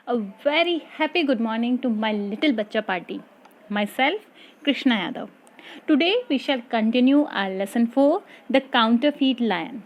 A very happy good morning to my little bacha party. Myself, Krishna Yadav. Today we shall continue our lesson 4, The Counterfeit Lion.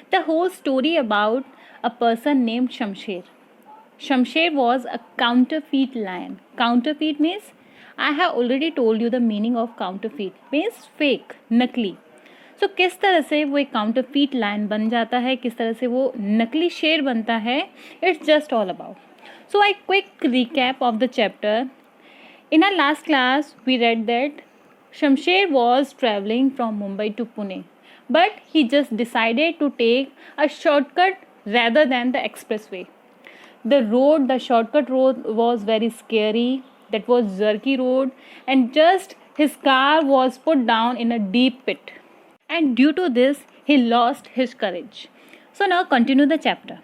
The whole story about a person named Shamsher. Shamsher was a counterfeit lion. Counterfeit means, I have already told you the meaning of counterfeit. Means fake, नकली. सो किस तरह से वो एक counterfeit lion बन जाता है, किस तरह से वो नकली शेर बनता है, it's just all about. So a quick recap of the chapter. In our last class, we read that Shamsher was traveling from Mumbai to Pune, but he just decided to take a shortcut rather than the expressway. The shortcut road was very scary. That was jerky road, and just his car was put down in a deep pit. And due to this, he lost his courage. So now continue the chapter.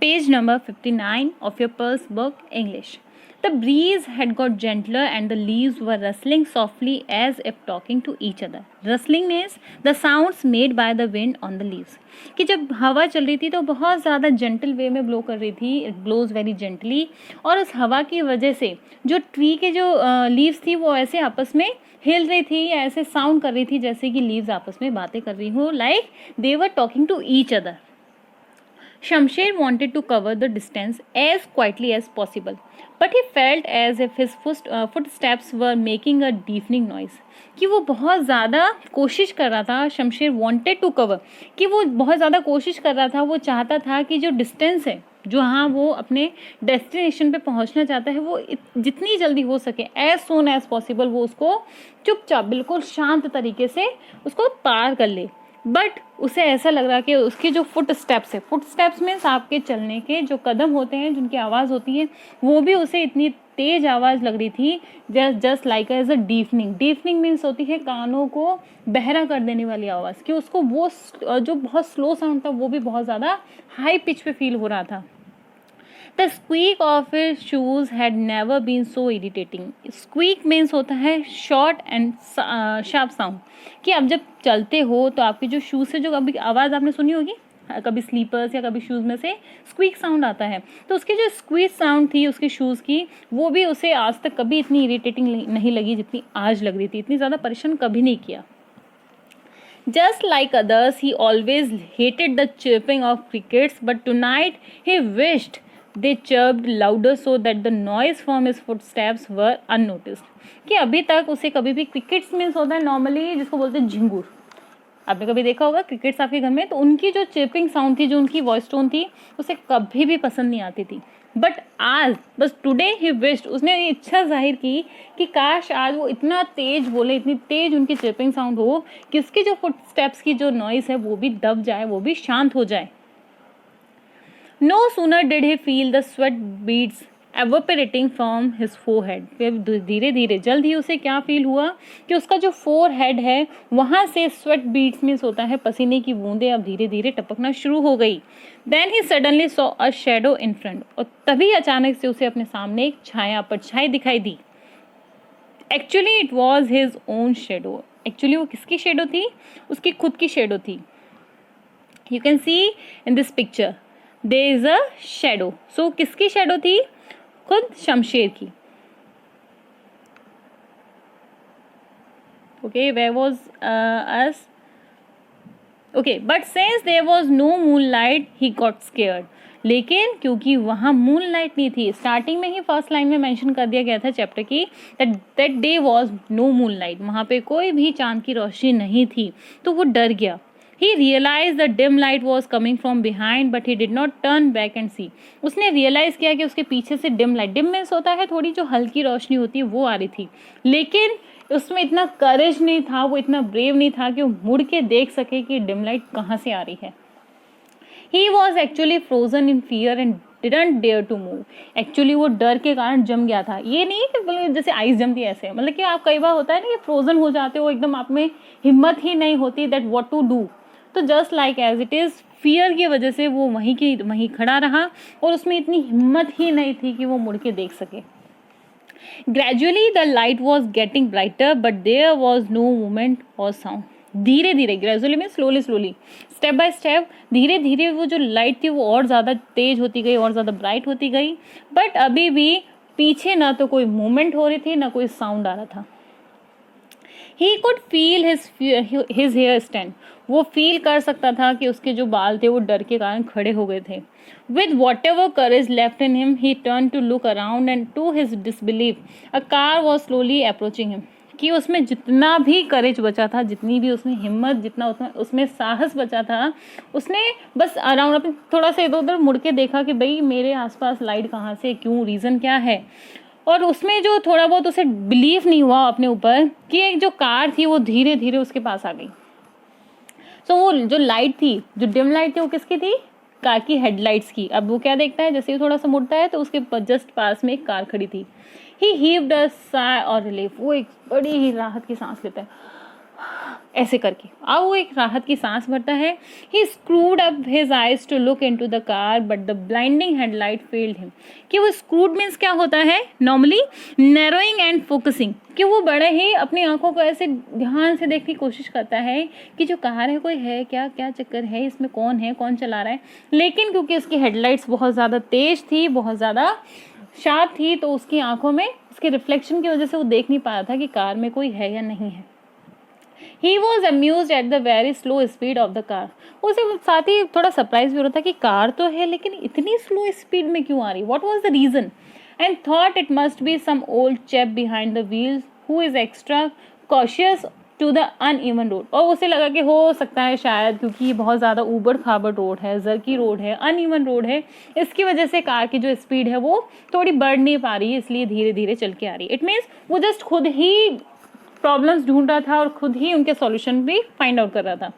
Page number 59 of your Pearl's book, English. The breeze had got gentler and the leaves were rustling softly as if talking to each other. Rustling means the sounds made by the wind on the leaves. कि जब हवा चल रही थी तो बहुत ज़्यादा gentle वे में ब्लो कर रही थी, इट ब्लोज वेरी जेंटली, और उस हवा की वजह से जो ट्री के जो लीव्स थी वो ऐसे आपस में हिल रही थी या ऐसे साउंड कर रही थी जैसे कि लीव्स आपस में बातें कर रही हो, like they were talking to each other. Shamsher wanted to cover the distance as quietly as possible, but he felt as if his footsteps were making a deafening noise. कि वो बहुत ज़्यादा कोशिश कर रहा था. शमशेर wanted to cover, कि वो बहुत ज़्यादा कोशिश कर रहा था, वो चाहता था कि जो डिस्टेंस है, जो हाँ वो अपने डेस्टिनेशन पे पहुंचना चाहता है, वो जितनी जल्दी हो सके, एज सोन एज पॉसिबल, वो उसको चुपचाप बिल्कुल शांत तरीके से उसको पार कर ले. बट उसे ऐसा लग रहा कि उसके जो फुट स्टेप्स में आपके चलने के जो कदम होते हैं, जिनकी आवाज़ होती है, वो भी उसे इतनी तेज आवाज़ लग रही थी, just like as a deafening means होती है कानों को बहरा कर देने वाली आवाज़, कि उसको वो जो बहुत स्लो साउंड था वो भी बहुत ज़्यादा हाई पिच पे फील हो रहा था. The squeak of his shoes had never been so irritating. Squeak means होता है short and sharp sound. कि आप जब चलते हो तो आपके जो शूज़ से जो कभी आवाज़ आपने सुनी होगी, कभी स्लीपर्स या कभी शूज़ में से स्क्वीक साउंड आता है, तो उसकी जो स्क्वीक साउंड थी उसकी शूज़ की, वो भी उसे आज तक कभी इतनी इरिटेटिंग नहीं लगी जितनी आज लग रही थी. इतनी ज़्यादा परेशान कभी नहीं किया. Just like others, he always hated the chirping of crickets, but tonight he wished they chirped louder so that the noise from his footsteps were unnoticed. कि अभी तक उसे कभी भी क्रिकेट्स मीन्स होता है नॉर्मली जिसको बोलते हैं झिंगुर, आपने कभी देखा होगा क्रिकेट्स आपके घर में, तो उनकी जो चिर्पिंग साउंड थी, जो उनकी वॉइस टोन थी, उसे कभी भी पसंद नहीं आती थी. बट आज बस टुडे ही विश्ड, उसने ये इच्छा जाहिर की कि काश आज वो इतना तेज बोले, इतनी तेज उनकी चिर्पिंग साउंड हो कि उसकी जो फुट स्टेप्स की जो नॉइस है वो भी दब जाए, वो भी शांत हो जाए. No sooner did he feel the sweat beads evaporating from his forehead. फिर धीरे धीरे जल्द ही उसे क्या फील हुआ कि उसका जो फोरहेड है वहाँ से स्वेट बीड्स मीन्स होता है पसीने की बूंदें अब धीरे धीरे टपकना शुरू हो गई. Then he suddenly saw a shadow in front. और तभी अचानक से उसे अपने सामने एक छाया परछाई दिखाई दी. Actually it was his own shadow. Actually वो किसकी शेडो थी? उसकी खुद की शेडो थी. You can see in this picture there is a shadow. So किसकी शेडो थी? खुद शमशेर की. Okay, where was us? Okay, but since there was no moonlight, he got scared. लेकिन क्योंकि वहाँ मूनलाइट नहीं थी, स्टार्टिंग में ही फर्स्ट लाइन में मेंशन कर दिया गया था चैप्टर की that day was no moonlight, वहाँ पे कोई भी चांद की रोशनी नहीं थी, तो वो डर गया. He realized the dim light was coming from behind, but he did not turn back and see. उसने रियलाइज़ किया कि उसके पीछे से डिम लाइट, डिम मीन्स होता है थोड़ी जो हल्की रोशनी होती है, वो आ रही थी, लेकिन उसमें इतना करेज नहीं था, वो इतना ब्रेव नहीं था कि वो मुड़ के देख सके कि डिम लाइट कहाँ से आ रही है. He was actually frozen in fear and didn't dare to move. Actually वो डर के कारण जम गया था. ये नहीं कि जैसे आइस जमती है ऐसे, मतलब कि आप कई बार होता है ना कि फ्रोजन हो जाते हो, एकदम आप में हिम्मत ही नहीं होती दैट व्हाट टू डू. तो just like as it is, fear की वजह से वो वहीं खड़ा रहा और उसमें इतनी हिम्मत ही नहीं थी कि वो मुड़ के देख सके. Gradually the light was getting brighter, but there was no movement or sound. धीरे धीरे, ग्रेजुअली में स्लोली स्टेप बाय स्टेप धीरे धीरे वो जो लाइट थी वो और ज़्यादा तेज होती गई, और ज़्यादा ब्राइट होती गई, बट अभी भी पीछे ना तो कोई मूवमेंट हो रही थी, ना कोई साउंड आ रहा था। He could feel his hair stand. वो फील कर सकता था कि उसके जो बाल थे वो डर के कारण खड़े हो गए थे. With whatever courage left in him, he turned to look around and to his disbelief, a car was slowly approaching him. कि उसमें जितना भी करेज बचा था, जितनी भी उसमें हिम्मत, जितना उसमें साहस बचा था, उसने बस अराउंड अपने थोड़ा सा इधर उधर मुड़ के देखा कि भाई मेरे आसपास लाइट कहाँ से, क्यों, रीज़न क्या है. और उसमें जो थोड़ा बहुत उसे बिलीव नहीं हुआ अपने ऊपर कि एक जो कार थी वो धीरे धीरे उसके पास आ गई. सो वो जो लाइट थी, जो डिम लाइट थी, वो किसकी थी? कार की हेडलाइट्स की. अब वो क्या देखता है, जैसे ही थोड़ा सा मुड़ता है तो उसके जस्ट पास में एक कार खड़ी थी. ही हीव्ड अ साय और रिलीफ. वो एक बड़ी ही राहत की सांस लेता है ऐसे करके. अब वो एक राहत की सांस भरता है. He screwed up his eyes to look into the car but the blinding headlight failed him. कि वो स्क्रूड मीन्स क्या होता है? Normally narrowing and focusing. कि वो बड़े ही अपनी आंखों को ऐसे ध्यान से देखने की कोशिश करता है कि जो कार है कोई है क्या, क्या चक्कर है इसमें, कौन है, कौन चला रहा है. लेकिन क्योंकि उसकी हेडलाइट्स बहुत ज़्यादा तेज थी, बहुत ज़्यादा शार्प थी, तो उसकी आंखों में उसके रिफ्लेक्शन की वजह से वो देख नहीं पा रहा था कि कार में कोई है या नहीं है. He was amused at the very slow speed of the car. उसे साथ ही थोड़ा सरप्राइज भी हो रहा था कि कार तो है लेकिन इतनी स्लो स्पीड में क्यों आ रही. What was the reason? And thought it must be some old chap behind the wheels who is extra cautious to the uneven road. और उसे लगा कि हो सकता है शायद क्योंकि ये बहुत ज़्यादा ऊबड़ खाबड़ रोड है, जरकी रोड है, अनइवन रोड है, इसकी वजह से कार की जो स्पीड है वो थोड़ी बढ़ नहीं पा रही है, इसलिए धीरे धीरे चल के आ रही है. इट मीन्स वो जस्ट खुद ही प्रॉब्लम्स ढूंढ रहा था और खुद ही उनके सॉल्यूशन भी फाइंड आउट कर रहा था.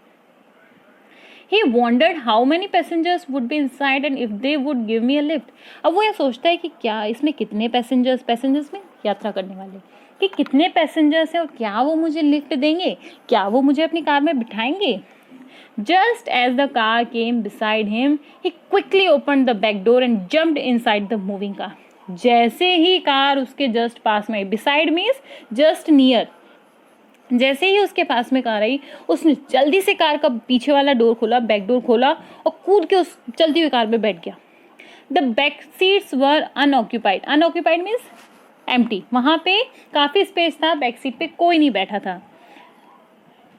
He wondered how many passengers would be inside and if they would give me a lift. अब वो ये सोचता है कि क्या इसमें कितने पैसेंजर्स में यात्रा करने वाले, कि कितने पैसेंजर्स हैं और क्या वो मुझे लिफ्ट देंगे, क्या वो मुझे अपनी कार में बिठाएंगे. Just as the car came beside him, he quickly opened the back door and jumped inside the moving car. जैसे ही कार उसके जस्ट पास में, beside means just near, जैसे ही उसके पास में कार आई, उसने जल्दी से कार का पीछे वाला डोर खोला, बैक डोर खोला और कूद के उस चलती हुई कार में बैठ गया. The back seats were unoccupied. Unoccupied means empty. वहाँ पे काफ़ी स्पेस था, बैक सीट पे कोई नहीं बैठा था.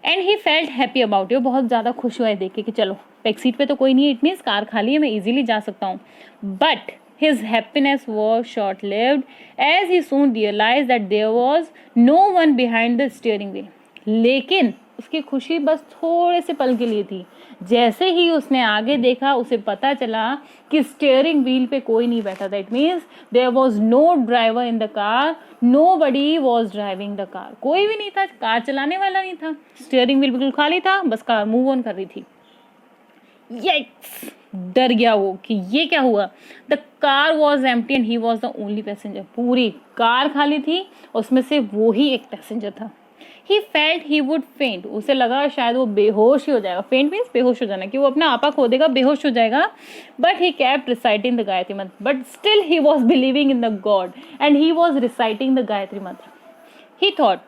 And he felt happy about it. बहुत ज़्यादा खुश हुआ है देख के कि चलो बैक सीट पे तो कोई नहीं है, इट मीन्स कार खाली है, मैं इजीली जा सकता हूँ. But his happiness was short-lived as he soon realized that there was no one behind the steering wheel. लेकिन उसकी खुशी बस थोड़े से पल के लिए थी. जैसे ही उसने आगे देखा उसे पता चला कि स्टीयरिंग व्हील पे कोई नहीं बैठा था. It means there was no driver in the car, nobody was driving the car. कोई भी नहीं था, कार चलाने वाला नहीं था, स्टीयरिंग व्हील बिल्कुल खाली था, बस कार मूव ऑन कर रही थी. यस, डर गया वो कि ये क्या हुआ. The car was empty and he was the only passenger. पूरी कार खाली थी, उसमें से वो ही एक पैसेंजर था. ही फेल्ट ही वुड फेंट. उसे लगा शायद वो बेहोश ही हो जाएगा. फेंट मीन्स बेहोश हो जाना, कि वो अपना आपा खो देगा, बेहोश हो जाएगा. But he kept reciting the Gayatri Mantra. But still he was believing in the god and he was reciting the Gayatri Mantra. He thought,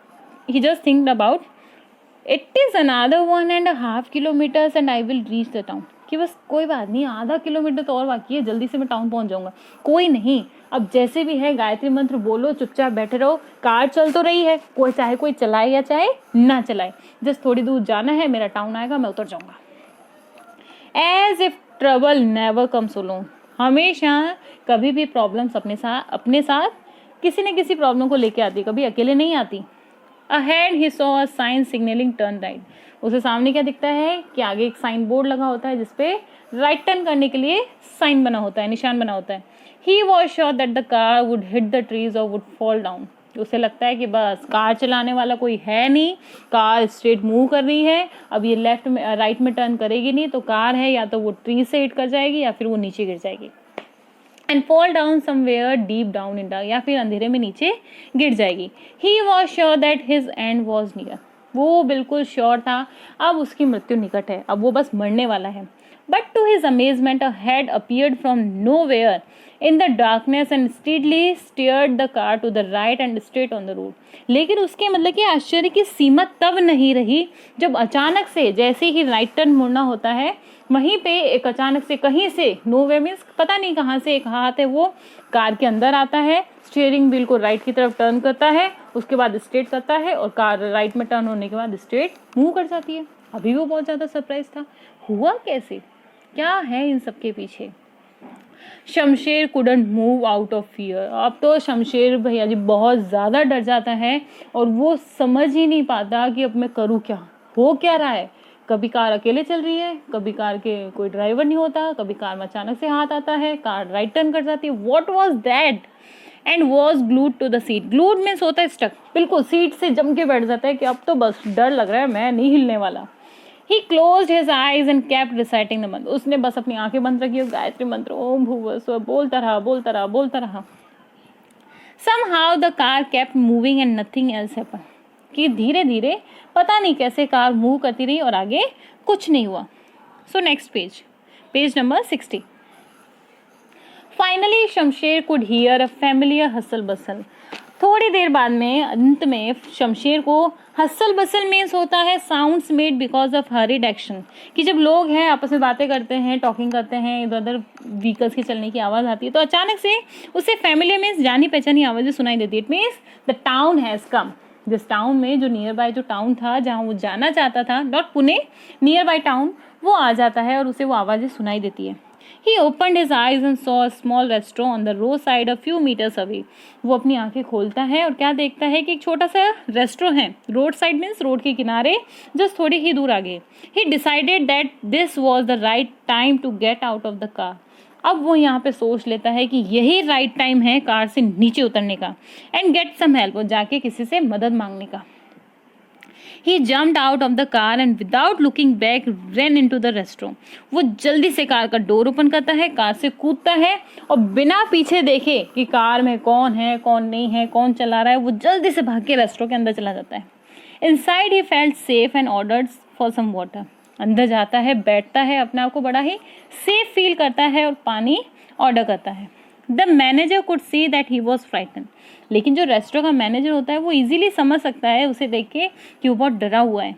he just thinked about it is another 1.5 kilometers and I will reach the town. कि बस कोई बात नहीं, आधा kilometre तो और बाकी है, जल्दी से मैं टाउन पहुंच जाऊंगा. कोई नहीं, अब जैसे भी है गायत्री मंत्र बोलो, चुपचाप बैठे रहो. कार चल तो रही है, कोई चलाए या चाहे ना चलाए, जस्ट थोड़ी दूर जाना है, मेरा टाउन आएगा, मैं उतर जाऊंगा. As if trouble never comes alone. हमेशा कभी भी प्रॉब्लम्स अपने साथ किसी न किसी प्रॉब्लम को लेके आती, कभी अकेले नहीं आती. Ahead he saw a sign signaling turn right. उसे सामने क्या दिखता है कि आगे एक साइन बोर्ड लगा होता है जिसपे राइट टर्न करने के लिए साइन बना होता है, निशान बना होता है. He was sure that the car would hit the trees or would fall down. उसे लगता है कि बस कार चलाने वाला कोई है नहीं, कार स्ट्रेट मूव कर रही है, अब ये लेफ्ट में राइट में टर्न करेगी नहीं, तो कार है या तो वो ट्री से हिट कर जाएगी या फिर वो नीचे गिर जाएगी. And fall down somewhere deep down in dark. या फिर अंधेरे में नीचे गिर जाएगी. He was sure that his and was near. वो बिल्कुल श्योर था अब उसकी मृत्यु निकट है, अब वो बस मरने वाला है. But to his amazement, a head appeared from nowhere in the darkness and steadily steered the car to the right and straight on the road. लेकिन उसके मतलब कि आश्चर्य की सीमा तब नहीं रही जब अचानक से, जैसे ही राइट टर्न मुड़ना होता है, वहीं पे एक अचानक से कहीं से, नोवे मीन्स पता नहीं कहाँ से, एक हाथ है वो कार के अंदर आता है, स्टीयरिंग व्हील को राइट की तरफ टर्न करता है, उसके बाद स्ट्रेट करता है और कार राइट में टर्न होने के बाद स्ट्रेट मूव कर जाती है। अभी वो बहुत ज़्यादा सरप्राइज था, हुआ कैसे, क्या है इन सब के पीछे। Shamsher couldn't move out of fear. अब तो शमशेर भैया जी बहुत ज़्यादा डर जाता है और वो समझ ही नहीं पाता कि अब मैं करूँ क्या, हो क्या रहा है। कभी कार अकेले चल रही है, कभी कार के कोई ड्राइवर नहीं होता, कभी कार में अचानक से हाथ आता है, कार राइट टर्न कर जाती है। What was that and was glued to the seat. Glued means होता है स्टक, बिल्कुल सीट से जम के बैठ जाता है कि अब तो बस डर लग रहा है, मैं नहीं हिलने वाला। He closed his eyes and kept reciting the मंत्र। उसने बस अपनी आंखें बंद रखी और गायत्री मंत्र ओम भूर्भुवस्सुवः बोलता रहा। Somehow the car kept moving and nothing else happened। कि धीरे धीरे पता नहीं कैसे कार मूव करती रही और आगे कुछ नहीं हुआ। So next page number 60। Finally Shamsher could hear a familiar hustle bustle. थोड़ी देर बाद में अंत में शमशेर को हसल बसल मीन्स होता है sounds made because of hurried action, कि जब लोग हैं आपस में बातें करते हैं, टॉकिंग करते हैं, इधर उधर व्हीकल्स की चलने की आवाज़ आती है, तो अचानक से उसे फैमिलियर मीन्स जानी पहचानी आवाज़ें सुनाई देती है। It means the town has come. जिस टाउन में, जो नियर बाय जो टाउन था जहाँ वो जाना चाहता था, not Pune, near by town, वो आ जाता है और उसे वो आवाज़ें सुनाई देती है। He opened his eyes and saw a small restaurant on the roadside a few meters away। वो अपनी आंखें खोलता है और क्या देखता है कि एक छोटा सा रेस्टोरेंट है, रोड साइड मीन्स रोड के किनारे, जस्ट थोड़ी ही दूर आगे। He decided that this was the right time to get out of the car। अब वो यहाँ पे सोच लेता है कि यही राइट टाइम है कार से नीचे उतरने का, एंड गेट सम हेल्प, और जाके किसी से मदद मांगने का। He jumped out of the car and without looking back ran into the restaurant। वो जल्दी से कार का डोर ओपन करता है, कार से कूदता है और बिना पीछे देखे कि कार में कौन है कौन नहीं है, कौन चला रहा है, वो जल्दी से भाग के रेस्टोरेंट के अंदर चला जाता है। Inside he felt safe and ordered for some water। अंदर जाता है, बैठता है, अपने आप को बड़ा ही सेफ फील करता है और पानी ऑर्डर करता है। The manager could see that he was frighten. लेकिन जो रेस्टोरेंट का मैनेजर होता है वो इजीली समझ सकता है उसे देख के कि वो बहुत डरा हुआ है।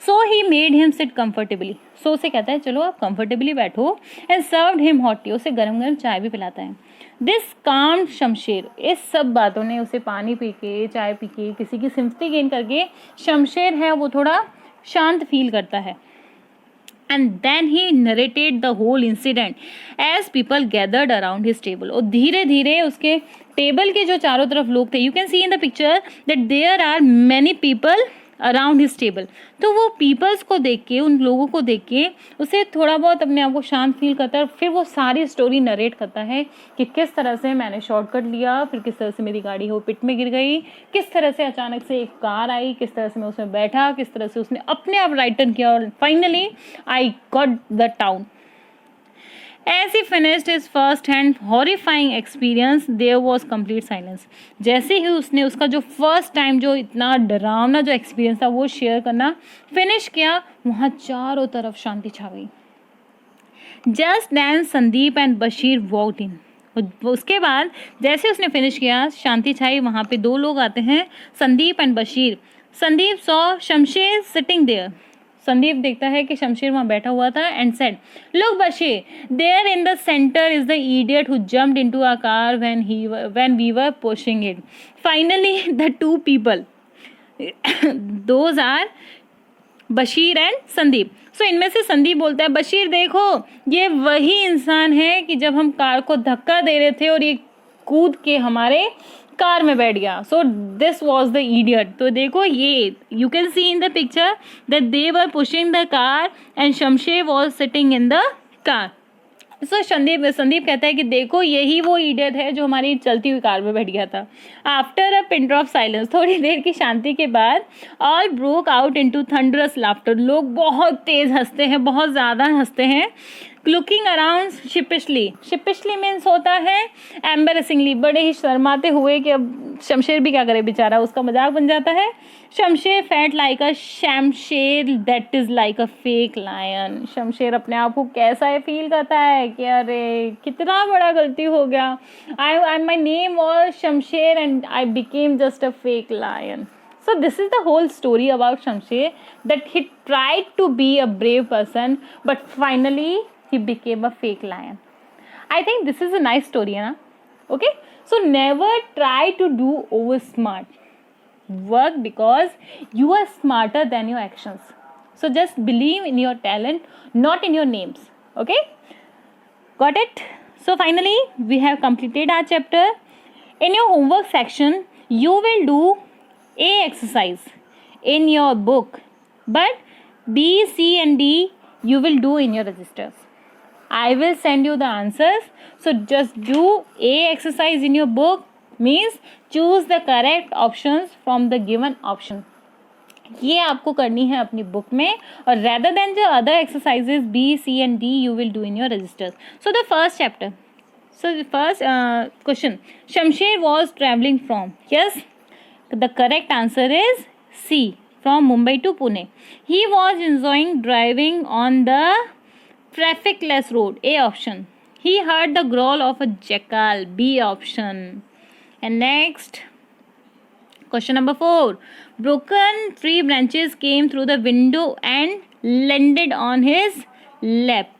So he made him sit comfortably. So उसे कहता है चलो आप कंफर्टेबली बैठो, and served him hot tea. उसे गरम गरम चाय भी पिलाता है। This calmed Shamsher. इस सब बातों ने उसे पानी पी के, चाय पी के, किसी की सिंपैथी गेन करके शमशेर है वो थोड़ा शांत फील करता है। And then he narrated the whole incident as people gathered around his table। और धीरे धीरे उसके टेबल के जो चारों तरफ लोग थे, you can see in the picture that there are many people around his table। तो वो पीपल्स को देख के, उन लोगों को देख के उसे थोड़ा बहुत अपने आप को शांत फील करता है। फिर वो सारी स्टोरी नरेट करता है कि किस तरह से मैंने शॉर्टकट लिया, फिर किस तरह से मेरी गाड़ी वो पिट में गिर गई, किस तरह से अचानक से एक कार आई, किस तरह से मैं उसमें बैठा, किस तरह से उसने अपने आप राइट टर्न किया और finally I got the town. As he finished his first-hand horrifying experience, there was complete silence। जैसे ही उसने उसका जो फर्स्ट टाइम जो इतना डरावना जो एक्सपीरियंस था वो शेयर करना फिनिश किया, वहाँ चारों तरफ शांति छा गई। Just then Sandeep and Bashir walked in. उसके बाद जैसे उसने फिनिश किया, शांति छाई, वहाँ पे दो लोग आते हैं, Sandeep and Bashir. Sandeep saw Shamsher sitting there. Sandeep देखता है कि शमशेर वहाँ बैठा हुआ था, and said look Bashir, there in the center is the idiot who jumped into a car when we were pushing it. Finally the two people those are Bashir and Sandeep. So इनमें से संदीप बोलता है बशीर देखो ये वही इंसान है कि जब हम कार को धक्का दे रहे थे और ये कूद के हमारे कार में बैठ गया। So this was the idiot. तो देखो ये you can see in the picture that they were pushing the car and Shamsher was sitting in the car. So Sandeep कहता है कि देखो यही वो इडियट है जो हमारी चलती हुई कार में बैठ गया था। After a pin of silence, थोड़ी देर की शांति के बाद, all broke out into thunderous laughter. लोग बहुत तेज हंसते हैं, बहुत ज़्यादा हंसते हैं। Looking around sheepishly. Sheepishly means होता है एम्बेरसिंगली, बड़े ही शर्माते हुए कि अब शमशेर भी क्या करे बेचारा, उसका मजाक बन जाता है. Shamsher felt like a Shamsher that is like a fake lion. Shamsher अपने आप को कैसा है फील करता है कि अरे कितना बड़ा गलती हो गया. I my name was Shamsher and I became just a fake lion. So this is the whole story about Shamsher, that he tried to be a brave person but finally he became a fake lion. I think this is a nice story, na? Okay, so never try to do over smart work because you are smarter than your actions. So just believe in your talent, not in your names. Okay, got it? So finally we have completed our chapter. In your homework section you will do A exercise in your book, but B, C and D you will do in your registers. I will send you the answers, so just do A exercise in your book, means choose the correct options from the given option. ये आपको करनी है अपनी book में, और rather than the other exercises B, C and D you will do in your registers. So the first chapter, so the first question, Shamsher was traveling from, yes, the correct answer is C, from Mumbai to Pune. He was enjoying driving on the trafficless road, A option. He heard the growl of a jackal, B option. And next, question number 4. Broken tree branches came through the window and landed on his lap.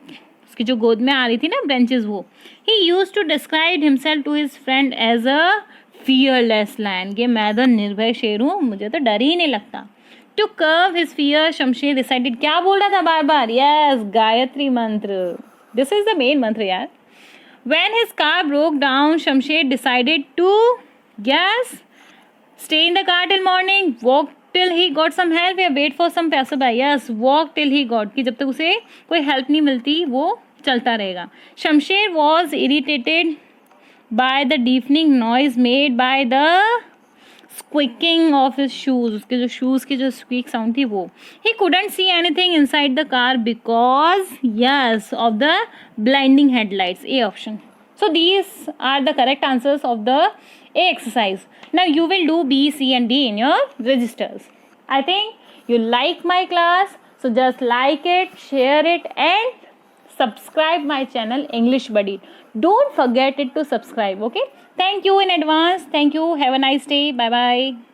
उसकी जो गोद में आ रही थी ना branches वो. He used to describe himself to his friend as a fearless lion. कि मैं तो निर्भय शेर हूँ, मुझे तो डर ही नहीं लगता. To curb his fear, Shamsher decided, क्या बोल रहा था बार बार? Yes, गायत्री मंत्र. This is the main मंत्र यार. When his car broke down, Shamsher decided to, yes, stay in the car till morning, walk till he got some help, या wait for some passerby. Yes, walk till he got, कि जब तक उसे कोई help नहीं मिलती वो चलता रहेगा. Shamsher was irritated by the deafening noise made by the squeaking of his shoes. उसके जो shoes की जो squeak sound थी वो. He couldn't see anything inside the car because, yes, of the blinding headlights. A option. So these are the correct answers of the A exercise. Now you will do B, C and D in your registers. I think you like my class, so just like it, share it and subscribe my channel English Buddy. Don't forget it to subscribe. Okay, thank you in advance. Thank you. Have a nice day. Bye bye.